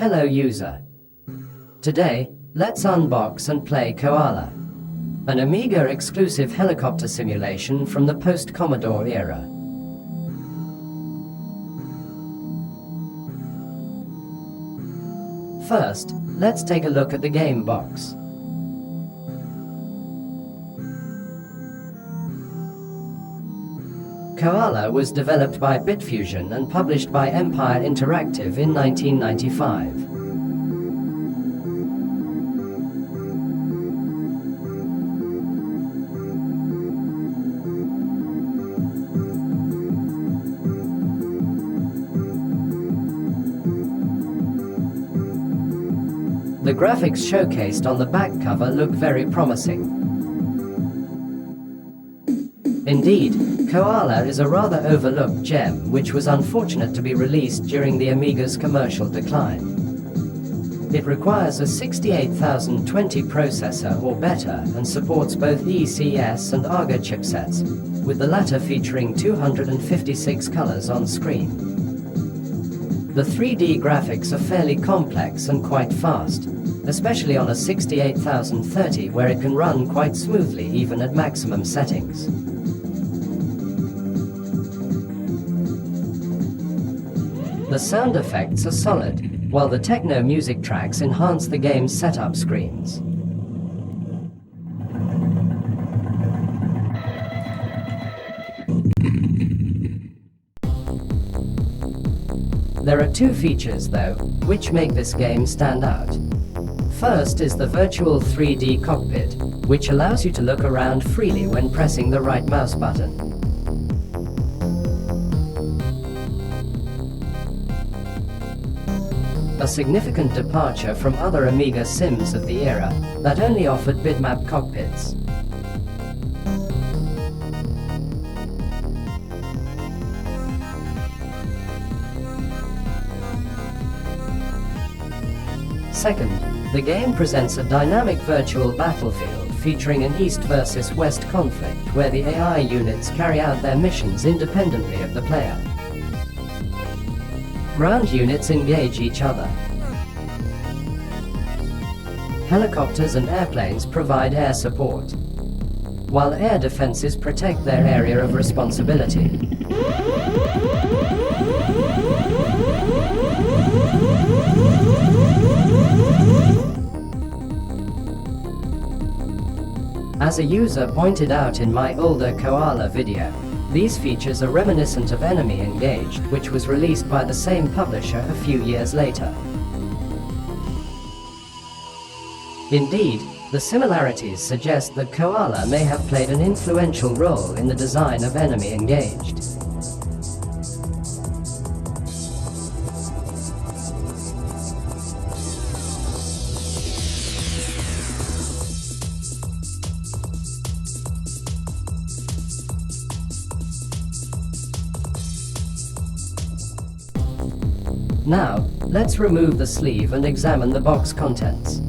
Hello user. Today, let's unbox and play Coala, an Amiga exclusive helicopter simulation from the post-Commodore era. First, let's take a look at the game box. Coala was developed by Bitfusion and published by Empire Interactive in 1995. The graphics showcased on the back cover look very promising. Indeed, Coala is a rather overlooked gem which was unfortunate to be released during the Amiga's commercial decline. It requires a 68020 processor or better and supports both ECS and AH chipsets, with the latter featuring 256 colors on screen. The 3D graphics are fairly complex and quite fast, especially on a 68030 where it can run quite smoothly even at maximum settings. The sound effects are solid, while the techno music tracks enhance the game's setup screens. There are two features, though, which make this game stand out. First is the virtual 3D cockpit, which allows you to look around freely when pressing the right mouse button. A significant departure from other Amiga sims of the era that only offered bitmap cockpits. Second, the game presents a dynamic virtual battlefield featuring an East versus West conflict where the AI units carry out their missions independently of the player. Ground units engage each other. Helicopters and airplanes provide air support, while air defenses protect their area of responsibility. As a user pointed out in my older Coala video, these features are reminiscent of Enemy Engaged, which was released by the same publisher a few years later. Indeed, the similarities suggest that Coala may have played an influential role in the design of Enemy Engaged. Now, let's remove the sleeve and examine the box contents.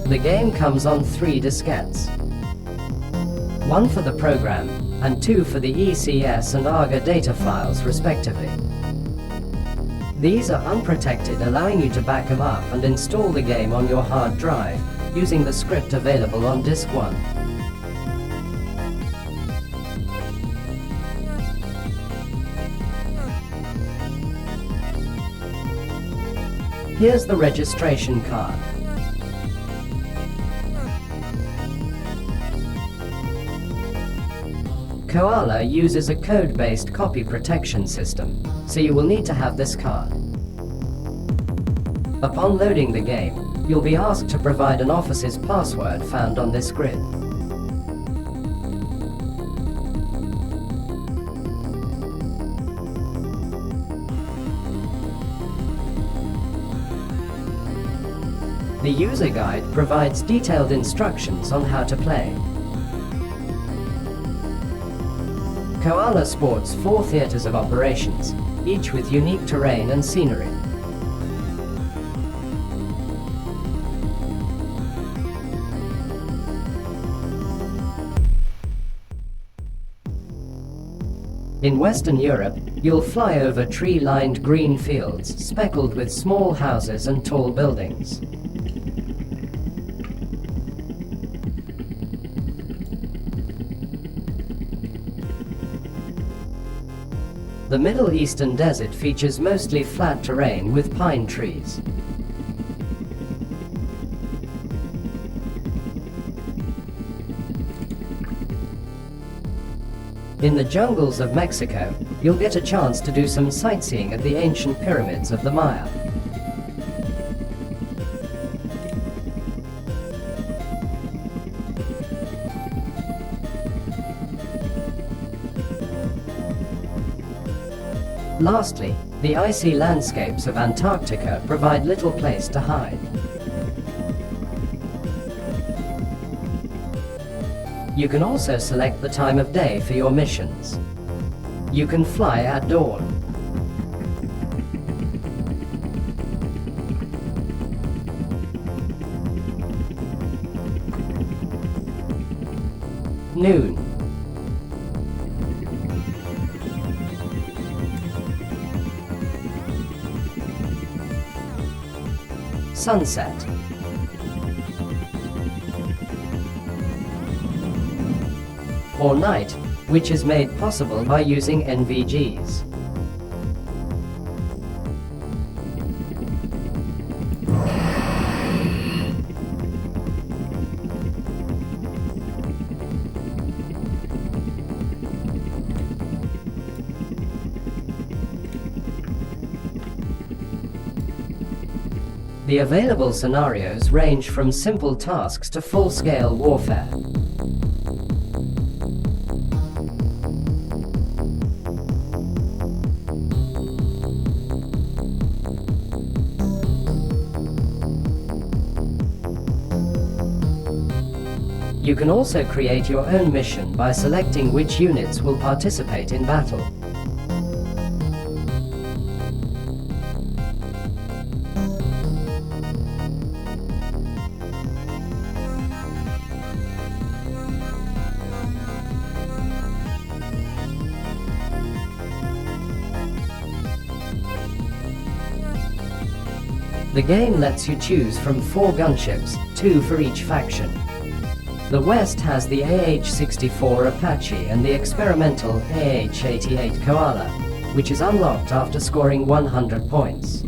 The game comes on 3 diskettes. 1 for the program, and 2 for the ECS and AGA data files respectively. These are unprotected, allowing you to back them up and install the game on your hard drive, using the script available on Disk 1. Here's the registration card. Coala uses a code-based copy protection system, so you will need to have this card. Upon loading the game, you'll be asked to provide an office's password found on this grid. The user guide provides detailed instructions on how to play. Coala sports 4 theaters of operations, each with unique terrain and scenery. In Western Europe, you'll fly over tree-lined green fields speckled with small houses and tall buildings. The Middle Eastern desert features mostly flat terrain with pine trees. In the jungles of Mexico, you'll get a chance to do some sightseeing at the ancient pyramids of the Maya. Lastly, the icy landscapes of Antarctica provide little place to hide. You can also select the time of day for your missions. You can fly at dawn, noon, sunset, or night, which is made possible by using NVGs. The available scenarios range from simple tasks to full-scale warfare. You can also create your own mission by selecting which units will participate in battle. The game lets you choose from 4 gunships, 2 for each faction. The West has the AH-64 Apache and the experimental AH-88 Coala, which is unlocked after scoring 100 points.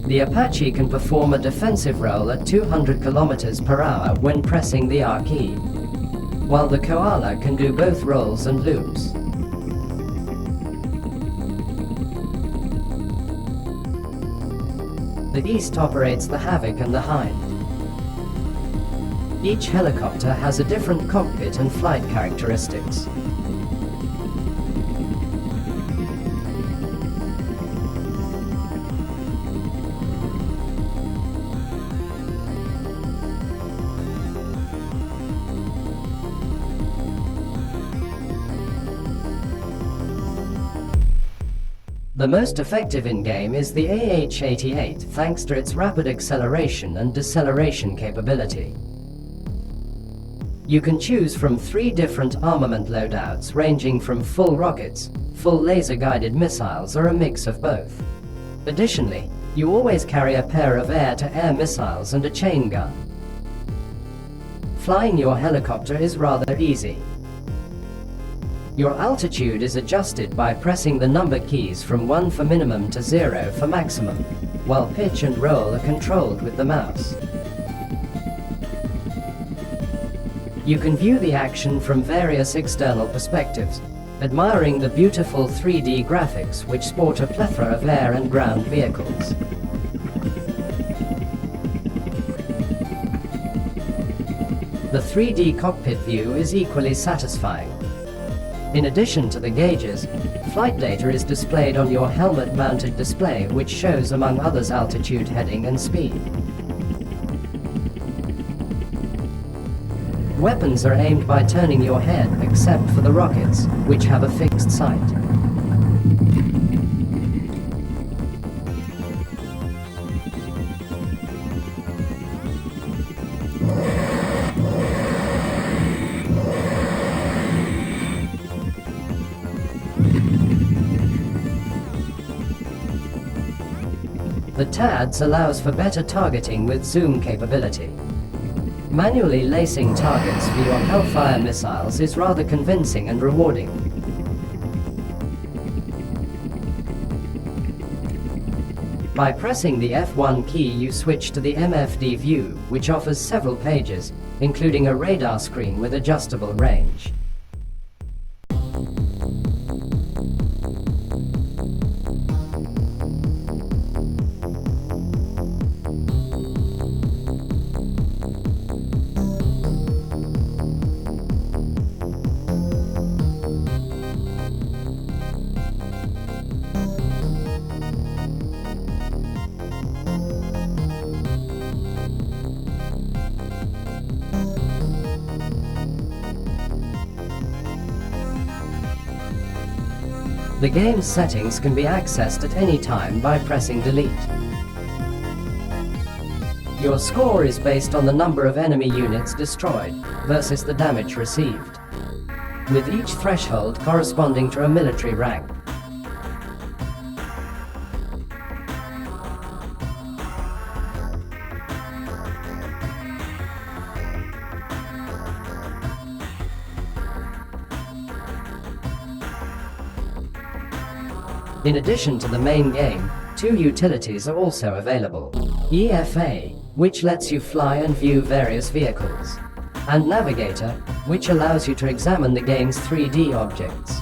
The Apache can perform a defensive role at 200 km per hour when pressing the R key, while the Coala can do both rolls and loops. The East operates the Havoc and the Hind. Each helicopter has a different cockpit and flight characteristics. The most effective in-game is the AH-88 thanks to its rapid acceleration and deceleration capability. You can choose from 3 different armament loadouts ranging from full rockets, full laser-guided missiles, or a mix of both. Additionally, you always carry a pair of air-to-air missiles and a chain gun. Flying your helicopter is rather easy. Your altitude is adjusted by pressing the number keys from 1 for minimum to 0 for maximum, while pitch and roll are controlled with the mouse. You can view the action from various external perspectives, admiring the beautiful 3D graphics which sport a plethora of air and ground vehicles. The 3D cockpit view is equally satisfying. In addition to the gauges, flight data is displayed on your helmet-mounted display, which shows among others altitude, heading and speed. Weapons are aimed by turning your head, except for the rockets, which have a fixed sight. The TADS allows for better targeting with zoom capability. Manually lacing targets for your Hellfire missiles is rather convincing and rewarding. By pressing the F1 key, you switch to the MFD view, which offers several pages, including a radar screen with adjustable range. The game's settings can be accessed at any time by pressing delete. Your score is based on the number of enemy units destroyed versus the damage received, with each threshold corresponding to a military rank. In addition to the main game, 2 utilities are also available. EFA, which lets you fly and view various vehicles, and Navigator, which allows you to examine the game's 3D objects.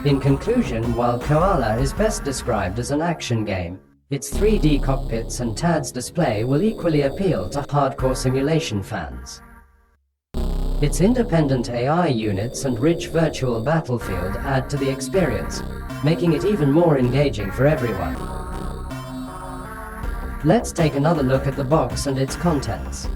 In conclusion, while Coala is best described as an action game, its 3D cockpits and TADS display will equally appeal to hardcore simulation fans. Its independent AI units and rich virtual battlefield add to the experience, making it even more engaging for everyone. Let's take another look at the box and its contents.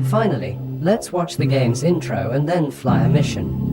Finally, let's watch the game's intro and then fly a mission.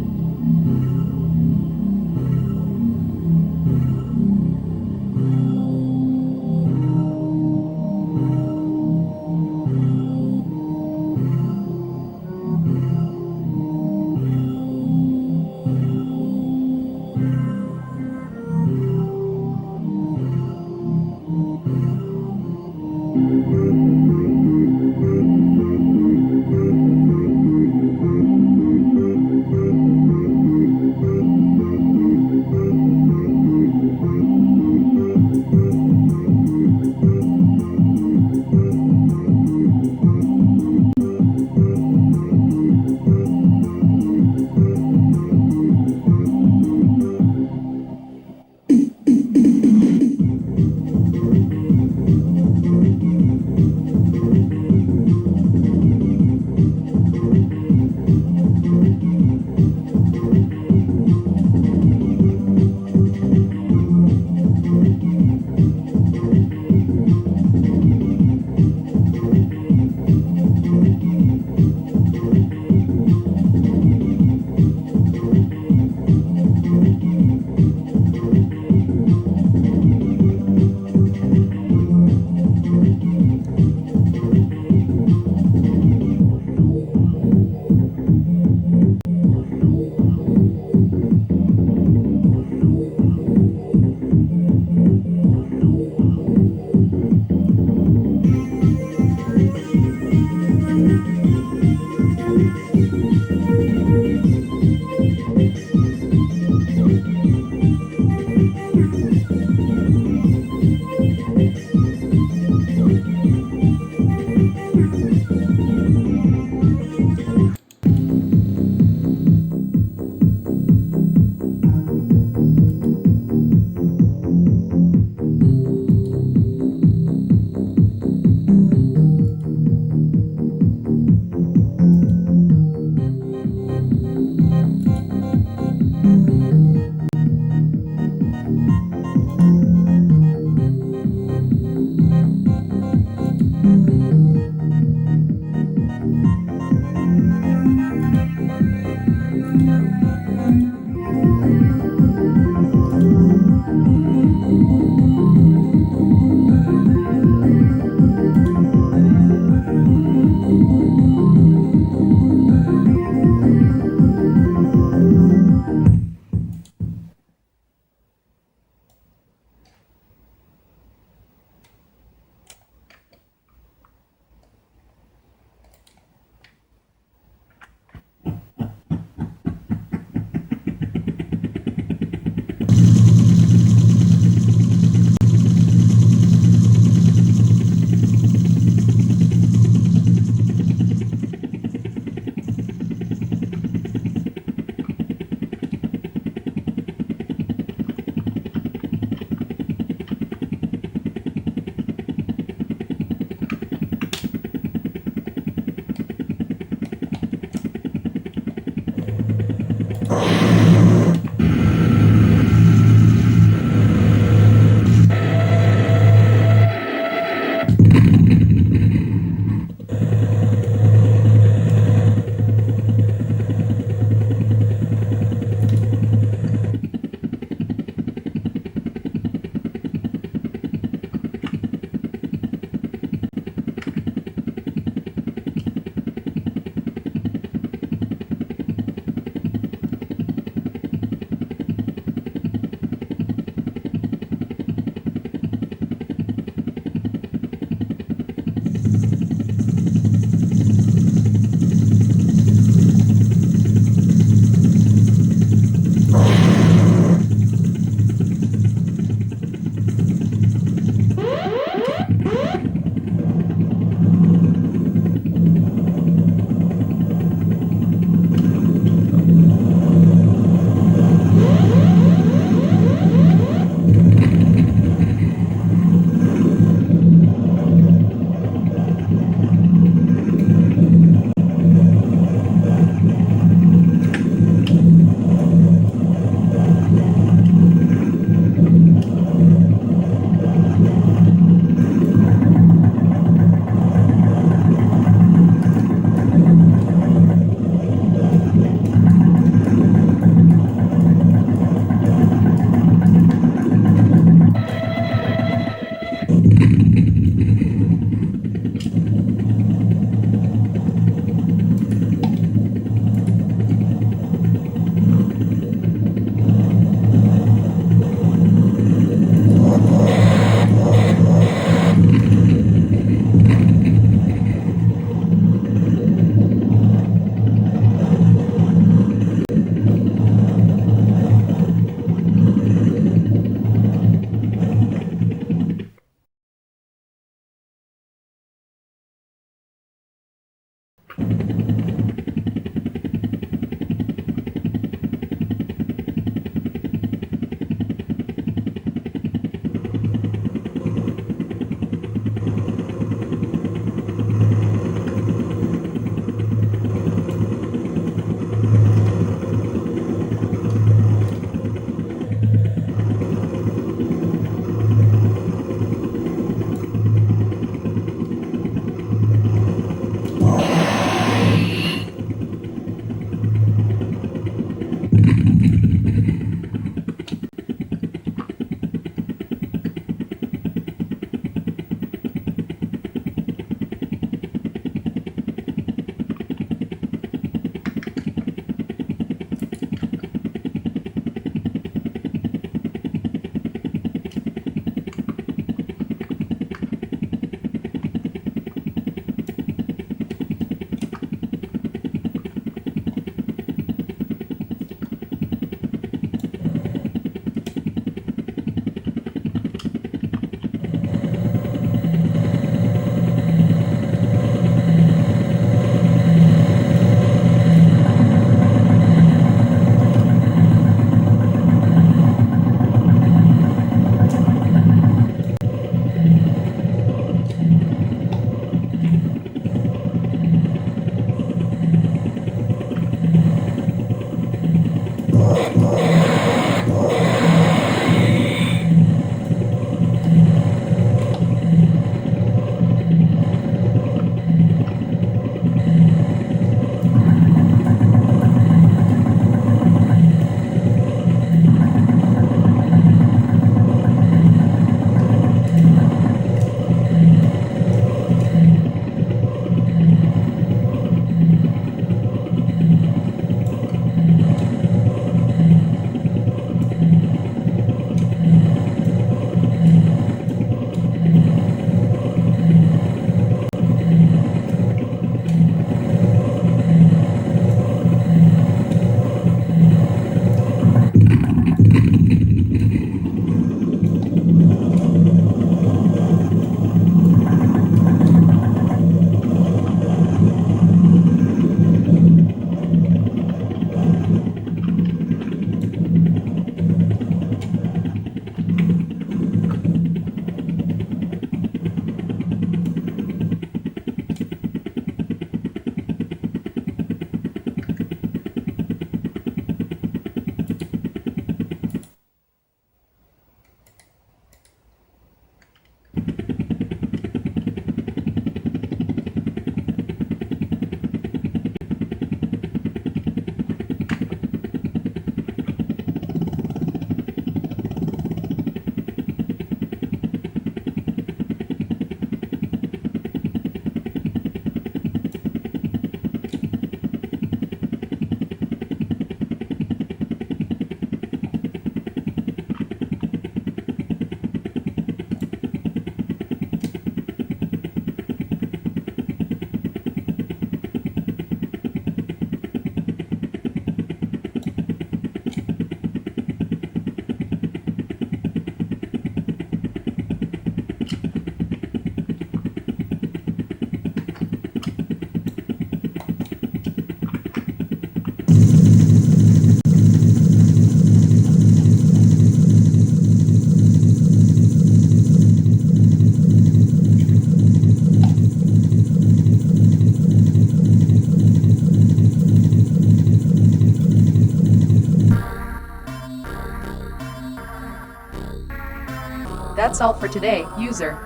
That's all for today, user.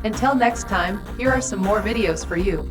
Until next time, here are some more videos for you.